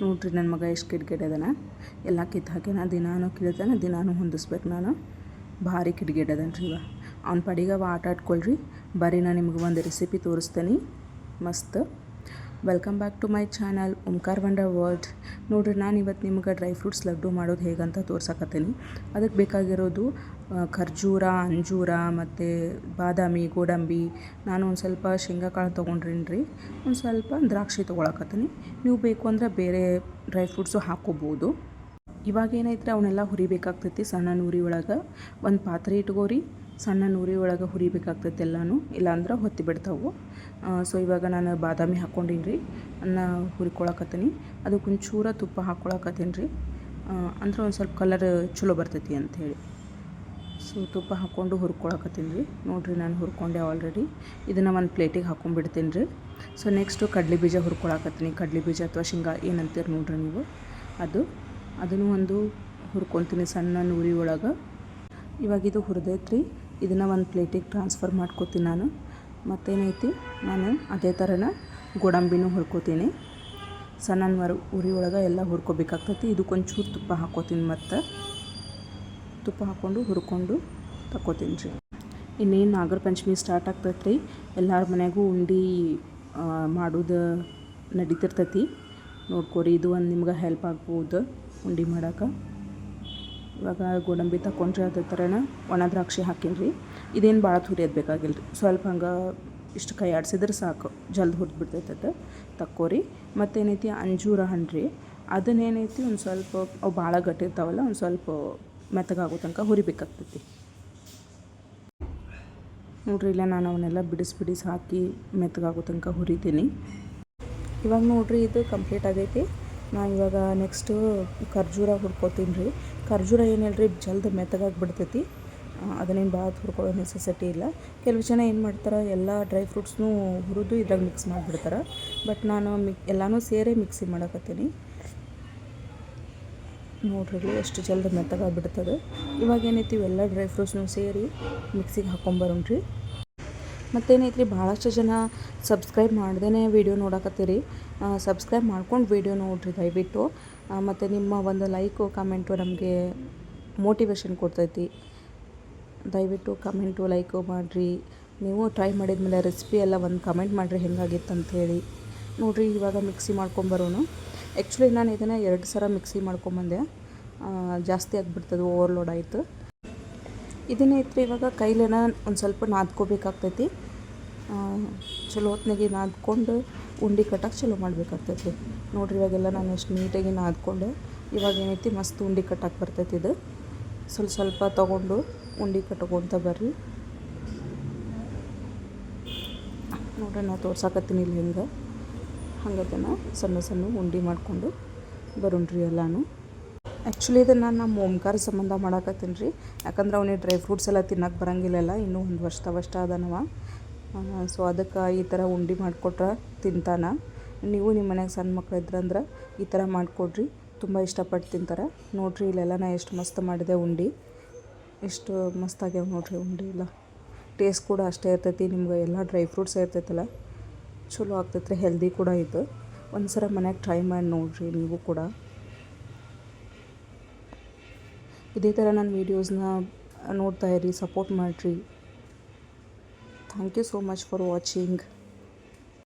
ನೋಡ್ರಿ ನನ್ನ ಮಗ ಎಷ್ಟು ಕಿಡ್ಗಿಡದನ ಎಲ್ಲ ಕಿತ್ತು ಹಾಕ್ಯಾನ. ದಿನಾನು ಕೀಳ್ತಾನೆ, ದಿನಾನು ಹೊಂದಿಸ್ಬೇಕು ನಾನು. ಭಾರಿ ಕಿಡ್ಗಿಡದನ್ರಿ ಇವ. ಅವ್ನ ಪಡಿಗೆ ಅವ ಆಟ ಆಡ್ಕೊಳ್ರಿ. ಬರ್ರಿ ನಾನು ನಿಮ್ಗೆ ಒಂದು ರೆಸಿಪಿ ತೋರಿಸ್ತೇನೆ ಮಸ್ತ್. Welcome back to my channel Omkara wonder world. ನೋಡಿರಿ, ನಾನು ಇವತ್ತು ನಿಮ್ಗೆ ಡ್ರೈ ಫ್ರೂಟ್ಸ್ ಲಡ್ಡು ಮಾಡೋದು ಹೇಗಂತ ತೋರ್ಸಕತ್ತೀನಿ. ಅದಕ್ಕೆ ಬೇಕಾಗಿರೋದು ಖರ್ಜೂರ, ಅಂಜೂರ ಮತ್ತು ಬಾದಾಮಿ, ಗೋಡಂಬಿ. ನಾನು ಒಂದು ಸ್ವಲ್ಪ ಶೇಂಗಾ ಕಾಳು ತೊಗೊಂಡ್ರಿ, ಒಂದು ಸ್ವಲ್ಪ ದ್ರಾಕ್ಷಿ ತೊಗೊಳಕತ್ತೀನಿ. ನೀವು ಬೇಕು ಅಂದರೆ ಬೇರೆ ಡ್ರೈ ಫ್ರೂಟ್ಸು ಹಾಕ್ಕೋಬೋದು. ಇವಾಗ ಏನೈತ್ರಿ, ಅವನ್ನೆಲ್ಲ ಹುರಿಬೇಕಾಗ್ತೈತಿ ಸಣ್ಣ ನೂರಿ ಒಳಗೆ. ಒಂದು ಪಾತ್ರೆ ಇಟ್ಕೋರಿ, ಸಣ್ಣ ನೂರಿ ಒಳಗೆ ಹುರಿಬೇಕಾಗ್ತೈತಿ ಎಲ್ಲನೂ, ಇಲ್ಲಾಂದ್ರೆ ಹೊತ್ತಿ ಬಿಡ್ತಾವೆ. ಸೊ ಇವಾಗ ನಾನು ಬಾದಾಮಿ ಹಾಕ್ಕೊಂಡಿನಿ ರೀ, ಅನ್ನ ಹುರ್ಕೊಳಕತ್ತೀನಿ. ಅದಕ್ಕೆ ಒಂಚೂರ ತುಪ್ಪ ಹಾಕ್ಕೊಳಕತ್ತೀನಿ ರೀ, ಅಂದ್ರೆ ಒಂದು ಸ್ವಲ್ಪ ಕಲರ್ ಚಲೋ ಬರ್ತೈತಿ ಅಂಥೇಳಿ. ಸೊ ತುಪ್ಪ ಹಾಕ್ಕೊಂಡು ಹುರ್ಕೊಳಕತ್ತೀನಿ ರೀ. ನೋಡಿರಿ, ನಾನು ಹುರ್ಕೊಂಡೆ ಆಲ್ರೆಡಿ. ಇದನ್ನು ಒಂದು ಪ್ಲೇಟಿಗೆ ಹಾಕ್ಕೊಂಡ್ಬಿಡ್ತೀನಿ ರೀ. ಸೊ ನೆಕ್ಸ್ಟು ಕಡ್ಲೆ ಬೀಜ ಹುರ್ಕೊಳಕತ್ತೀನಿ. ಕಡ್ಲೆ ಬೀಜ ಅಥವಾ ಶೇಂಗಾ ಏನಂತೀರಿ ನೋಡ್ರಿ ನೀವು, ಅದನ್ನು ಒಂದು ಹುರ್ಕೊತೀನಿ ಸಣ್ಣ ನೂರಿ ಒಳಗೆ. ಇವಾಗ ಇದು ಹುರಿದೈತ್ರಿ, ಇದನ್ನು ಒಂದು ಪ್ಲೇಟಿಗೆ ಟ್ರಾನ್ಸ್ಫರ್ ಮಾಡ್ಕೋತೀನಿ ನಾನು. ಮತ್ತೇನೈತಿ, ನಾನು ಅದೇ ಥರನ ಗೋಡಂಬಿನೂ ಹುರ್ಕೋತೀನಿ. ಸಣ್ಣ ಉರಿ ಒಳಗೆ ಎಲ್ಲ ಹುರ್ಕೋಬೇಕಾಗ್ತೈತಿ. ಇದಕ್ಕೊಂಚೂರು ತುಪ್ಪ ಹಾಕ್ಕೋತೀನಿ, ಮತ್ತು ತುಪ್ಪ ಹಾಕ್ಕೊಂಡು ಹುರ್ಕೊಂಡು ತಕ್ಕೋತೀನಿ ರೀ. ಇನ್ನೇನು ನಾಗರ ಪಂಚಮಿ ಸ್ಟಾರ್ಟ್ ಆಗ್ತೈತೆ ರೀ. ಎಲ್ಲರ ಮನೆಗೂ ಉಂಡೆ ಮಾಡೋದು ನಡೀತಿರ್ತೈತಿ. ನೋಡ್ಕೊರಿ, ಇದು ಒಂದು ನಿಮ್ಗೆ ಹೆಲ್ಪ್ ಆಗ್ಬೋದು ಉಂಡೆ ಮಾಡೋಕೆ. ಇವಾಗ ಗೋಡಂಬಿ ತಗೊಂಡ್ರೆ ಅದೇ ಥರನ ಒಣ ದ್ರಾಕ್ಷಿ ಹಾಕೀನಿ ರೀ. ಇದೇನು ಭಾಳ ಹುರಿಯೋದು ಬೇಕಾಗಿಲ್ಲ ರೀ, ಸ್ವಲ್ಪ ಹಂಗೆ ಇಷ್ಟು ಕೈ ಆಡಿಸಿದ್ರೆ ಸಾಕು, ಜಲ್ದಿ ಹುರಿದು ಬಿಡ್ತೈತೆ. ತಕ್ಕೋರಿ. ಮತ್ತೇನೈತಿ, ಅಂಜೂರ ಹಣ್ಣು ರೀ, ಅದನ್ನೇನೈತಿ ಒಂದು ಸ್ವಲ್ಪ ಅವು ಭಾಳ ಗಟ್ಟಿರ್ತಾವಲ್ಲ, ಒಂದು ಸ್ವಲ್ಪ ಮೆತ್ತಗಾಗೋ ತನಕ ಹುರಿಬೇಕಾಗ್ತೈತಿ. ನೋಡ್ರಿ, ಇಲ್ಲ ನಾನು ಅವನ್ನೆಲ್ಲ ಬಿಡಿಸಿ ಹಾಕಿ ಮೆತ್ತಗಾಗೋ ತನಕ ಹುರಿತೀನಿ. ಇವಾಗ ನೋಡ್ರಿ, ಇದು ಕಂಪ್ಲೀಟ್ ಆಗೈತಿ. ನಾನು ಇವಾಗ ನೆಕ್ಸ್ಟು ಖರ್ಜೂರ ಹುರ್ಕೋತೀನಿ ರೀ. ಖರ್ಜೂರ ಏನಿಲ್ಲ ರೀ, ಜಲ್ದಿ ಮೆತ್ತಗಾಗಿ ಬಿಡ್ತೈತಿ. ಅದನ್ನೇನು ಭಾಳ ಹುರ್ಕೊಳ್ಳೋ ನೆಸೆಸಿಟಿ ಇಲ್ಲ. ಕೆಲವು ಜನ ಏನು ಮಾಡ್ತಾರೆ, ಎಲ್ಲ ಡ್ರೈ ಫ್ರೂಟ್ಸ್ನೂ ಹುರಿದು ಇದ್ರಾಗ ಮಿಕ್ಸ್ ಮಾಡಿಬಿಡ್ತಾರೆ. ಬಟ್ ನಾನು ಎಲ್ಲನೂ ಸೇರೇ ಮಿಕ್ಸಿ ಮಾಡಕತ್ತೀನಿ. ನೋಡ್ರಿ ಎಷ್ಟು ಜಲ್ದಿ ಮೆತ್ತಗಾಗಿ ಬಿಡ್ತದೆ. ಇವಾಗ ಏನೈತಿ, ಇವೆಲ್ಲ ಡ್ರೈ ಫ್ರೂಟ್ಸ್ನೂ ಸೇರಿ ಮಿಕ್ಸಿಗೆ ಹಾಕ್ಕೊಂಬರೋಣ್ರಿ. ಮತ್ತೇನೈತ್ರಿ, ಭಾಳಷ್ಟು ಜನ ಸಬ್ಸ್ಕ್ರೈಬ್ ಮಾಡ್ದೇ ವೀಡಿಯೋ ನೋಡಕತ್ತೀರಿ. ಸಬ್ಸ್ಕ್ರೈಬ್ ಮಾಡ್ಕೊಂಡು ವೀಡಿಯೋ ನೋಡಿರಿ ದಯವಿಟ್ಟು. ಮತ್ತು ನಿಮ್ಮ ಒಂದು ಲೈಕು ಕಮೆಂಟು ನಮಗೆ ಮೋಟಿವೇಶನ್ ಕೊಡ್ತೈತಿ. ದಯವಿಟ್ಟು ಕಮೆಂಟು ಲೈಕು ಮಾಡಿರಿ. ನೀವು ಟ್ರೈ ಮಾಡಿದ್ಮೇಲೆ ರೆಸಿಪಿ ಎಲ್ಲ ಒಂದು ಕಮೆಂಟ್ ಮಾಡಿರಿ ಹೆಂಗಾಗಿತ್ತು ಅಂಥೇಳಿ. ನೋಡಿರಿ, ಇವಾಗ ಮಿಕ್ಸಿ ಮಾಡ್ಕೊಂಬರೋನು. ಆ್ಯಕ್ಚುಲಿ ನಾನು ಇದನ್ನು 2 ಸಲ ಮಿಕ್ಸಿ ಮಾಡ್ಕೊಂಬಂದೆ, ಜಾಸ್ತಿ ಆಗಿಬಿಡ್ತದೆ, ಓವರ್ಲೋಡ್ ಆಯಿತು. ಇದನ್ನೈತ್ರಿ, ಇವಾಗ ಕೈಲೇನ ಒಂದು ಸ್ವಲ್ಪ ನಾದ್ಕೋಬೇಕಾಗ್ತೈತಿ. ಚಲೋ ಹೊತ್ತಿನಾಗೆ ನಾದ್ಕೊಂಡು ಉಂಡೆ ಕಟ್ಟಕ್ಕೆ ಚಲೋ ಮಾಡಬೇಕಾಗ್ತೈತಿ. ನೋಡಿರಿ, ಇವಾಗೆಲ್ಲ ನಾನು ಎಷ್ಟು ನೀಟಾಗಿ ನಾದ್ಕೊಂಡೆ. ಇವಾಗ ಏನೈತಿ, ಮಸ್ತ್ ಉಂಡೆ ಕಟ್ಟಕ್ಕೆ ಬರ್ತೈತಿ. ಇದು ಸ್ವಲ್ಪ ತೊಗೊಂಡು ಉಂಡೆ ಕಟ್ಕೊತ ಬರ್ರಿ. ನೋಡ್ರಿ, ನಾನು ತೋರ್ಸಾಕತ್ತೀನಿ ಇಲ್ಲಿ ಹಂಗದನ್ನು ಸಣ್ಣ ಉಂಡೆ ಮಾಡಿಕೊಂಡು ಬರೋಣ್ರಿ ಎಲ್ಲನೂ. ಆ್ಯಕ್ಚುಲಿ ಇದನ್ನು ನಮ್ಮ ಓಂಕಾರ ಸಂಬಂಧ ಮಾಡಾಕತ್ತೀನಿ ರೀ. ಯಾಕಂದ್ರೆ ಅವನಿಗೆ ಡ್ರೈ ಫ್ರೂಟ್ಸ್ ಎಲ್ಲ ತಿನ್ನಕ್ಕೆ ಬರೋಂಗಿಲ್ಲಲ್ಲ, ಇನ್ನೂ ಒಂದು ವರ್ಷ ಅದನವ. ಸೊ ಅದಕ್ಕೆ ಈ ಥರ ಉಂಡೆ ಮಾಡಿಕೊಟ್ರೆ ತಿಂತಾನೆ. ನೀವು ನಿಮ್ಮ ಮನೆಗೆ ಸಣ್ಣ ಮಕ್ಳು ಇದ್ರಂದ್ರೆ ಈ ಥರ ಮಾಡಿಕೊಡ್ರಿ, ತುಂಬ ಇಷ್ಟಪಟ್ಟು ತಿಂತಾರೆ. ನೋಡಿರಿ, ಇಲ್ಲೆಲ್ಲ ನಾ ಎಷ್ಟು ಮಸ್ತ್ ಮಾಡಿದೆ ಉಂಡೆ, ಎಷ್ಟು ಮಸ್ತಾಗ್ಯಾವ ನೋಡಿರಿ ಉಂಡೆ ಎಲ್ಲ. ಟೇಸ್ಟ್ ಕೂಡ ಅಷ್ಟೇ ಇರ್ತೈತಿ. ನಿಮ್ಗೆ ಎಲ್ಲ ಡ್ರೈ ಫ್ರೂಟ್ಸ್ ಇರ್ತೈತಲ್ಲ, ಚಲೋ ಆಗ್ತೈತ್ರಿ, ಹೆಲ್ದಿ ಕೂಡ ಇದು. ಒಂದು ಸಲ ಮನ್ಯಾಗ ಟ್ರೈ ಮಾಡಿ ನೋಡಿರಿ ನೀವು ಕೂಡ. ಇದೇ ಥರ ನನ್ನ ವೀಡಿಯೋಸ್ನ ನೋಡ್ತಾ ಇರಿ, ಸಪೋರ್ಟ್ ಮಾಡಿರಿ. Thank you so much for watching.